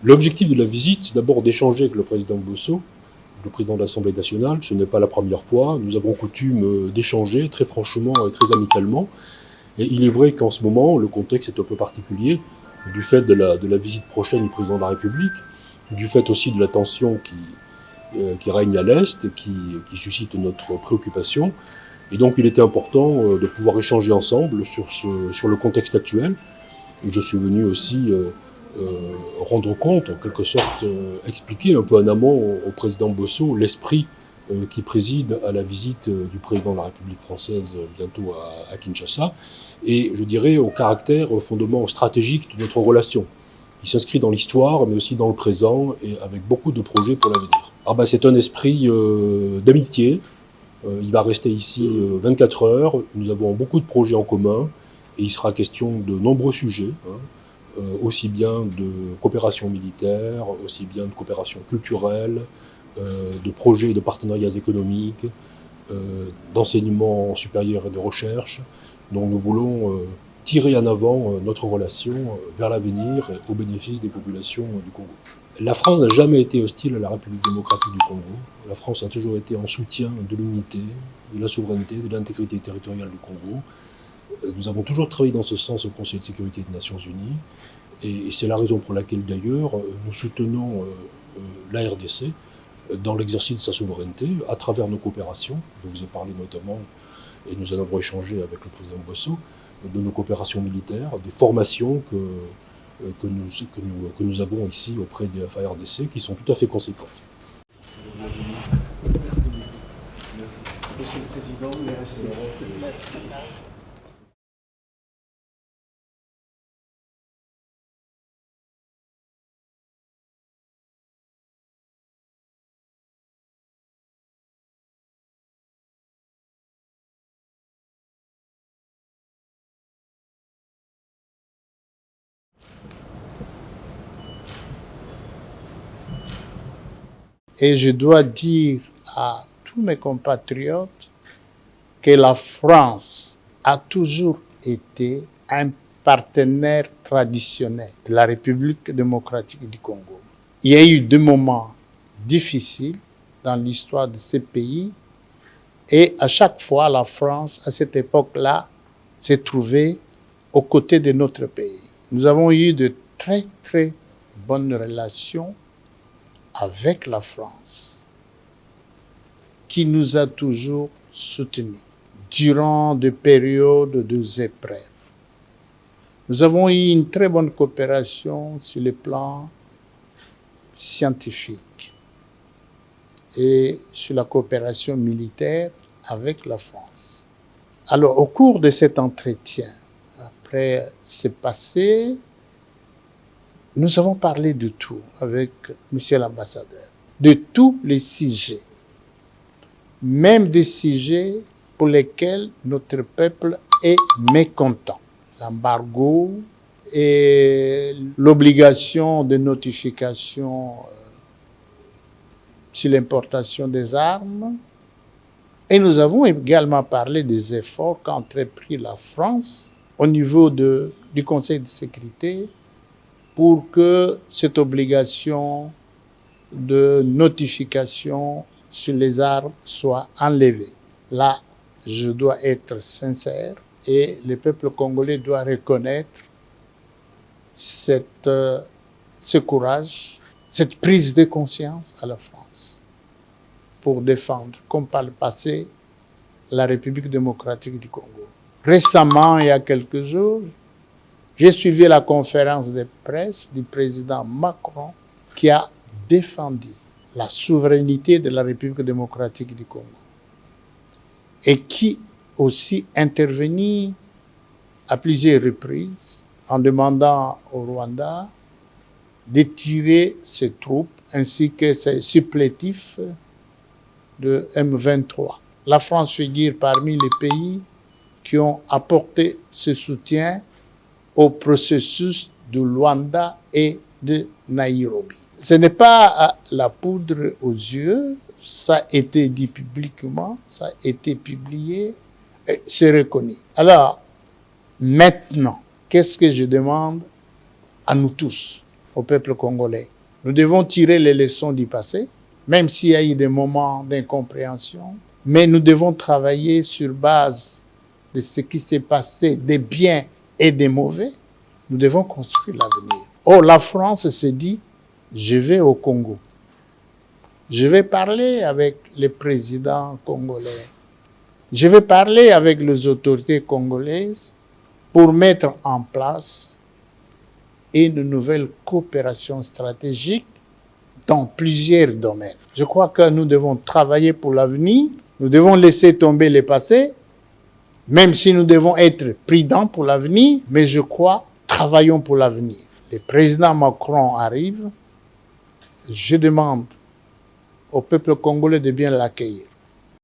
L'objectif de la visite, c'est d'abord d'échanger avec le président Bosso, le président de l'Assemblée nationale. Ce n'est pas la première fois. Nous avons coutume d'échanger très franchement et très amicalement. Et il est vrai qu'en ce moment, le contexte est un peu particulier, du fait de la visite prochaine du président de la République, du fait aussi de la tension qui règne à l'Est, qui suscite notre préoccupation. Et donc il était important de pouvoir échanger ensemble sur le contexte actuel. Et je suis venu aussi rendre compte, en quelque sorte, expliquer un peu en amont au président Bosso l'esprit qui préside à la visite du président de la République française bientôt à Kinshasa, et je dirais au caractère, au fondement stratégique de notre relation, qui s'inscrit dans l'histoire, mais aussi dans le présent, et avec beaucoup de projets pour l'avenir. Ah ben, c'est un esprit d'amitié. Il va rester ici 24 heures. Nous avons beaucoup de projets en commun, et il sera question de nombreux sujets, aussi bien de coopération militaire, aussi bien de coopération culturelle, de projets et de partenariats économiques, d'enseignement supérieur et de recherche. Donc nous voulons tirer en avant notre relation vers l'avenir au bénéfice des populations du Congo. La France n'a jamais été hostile à la République démocratique du Congo. La France a toujours été en soutien de l'unité, de la souveraineté, de l'intégrité territoriale du Congo. Nous avons toujours travaillé dans ce sens au Conseil de sécurité des Nations Unies. Et c'est la raison pour laquelle d'ailleurs nous soutenons la RDC dans l'exercice de sa souveraineté à travers nos coopérations. Je vous ai parlé notamment, et nous en avons échangé avec le président Bosso, de nos coopérations militaires, des formations que nous avons ici auprès des FARDC qui sont tout à fait conséquentes. Monsieur le Président, merci. Et je dois dire à tous mes compatriotes que la France a toujours été un partenaire traditionnel de la République démocratique du Congo. Il y a eu des moments difficiles dans l'histoire de ces pays et à chaque fois, la France, à cette époque-là, s'est trouvée aux côtés de notre pays. Nous avons eu de très, très bonnes relations avec la France, qui nous a toujours soutenus durant des périodes de épreuves. Nous avons eu une très bonne coopération sur le plan scientifique et sur la coopération militaire avec la France. Alors, au cours de cet entretien, après c'est passé, nous avons parlé de tout avec monsieur l'ambassadeur, de tous les sujets, même des sujets pour lesquels notre peuple est mécontent. L'embargo et l'obligation de notification sur l'importation des armes. Et nous avons également parlé des efforts qu'a entrepris la France au niveau du Conseil de sécurité pour que cette obligation de notification sur les armes soit enlevée. Là, je dois être sincère et le peuple congolais doit reconnaître ce courage, cette prise de conscience à la France pour défendre, comme par le passé, la République démocratique du Congo. Récemment, il y a quelques jours, j'ai suivi la conférence de presse du président Macron qui a défendu la souveraineté de la République démocratique du Congo et qui aussi intervenu à plusieurs reprises en demandant au Rwanda de tirer ses troupes ainsi que ses supplétifs de M23. La France figure parmi les pays qui ont apporté ce soutien au processus de Luanda et de Nairobi. Ce n'est pas la poudre aux yeux, ça a été dit publiquement, ça a été publié, c'est reconnu. Alors, maintenant, qu'est-ce que je demande à nous tous? au peuple congolais. Nous devons tirer les leçons du passé, même s'il y a eu des moments d'incompréhension, mais nous devons travailler sur base de ce qui s'est passé, des biens et des mauvais. Nous devons construire l'avenir. Oh, la France s'est dit, je vais au Congo. Je vais parler avec les présidents congolais. Je vais parler avec les autorités congolaises pour mettre en place une nouvelle coopération stratégique dans plusieurs domaines. Je crois que nous devons travailler pour l'avenir. Nous devons laisser tomber le passé, même si nous devons être prudents pour l'avenir, mais je crois, travaillons pour l'avenir. Le président Macron arrive. Je demande au peuple congolais de bien l'accueillir.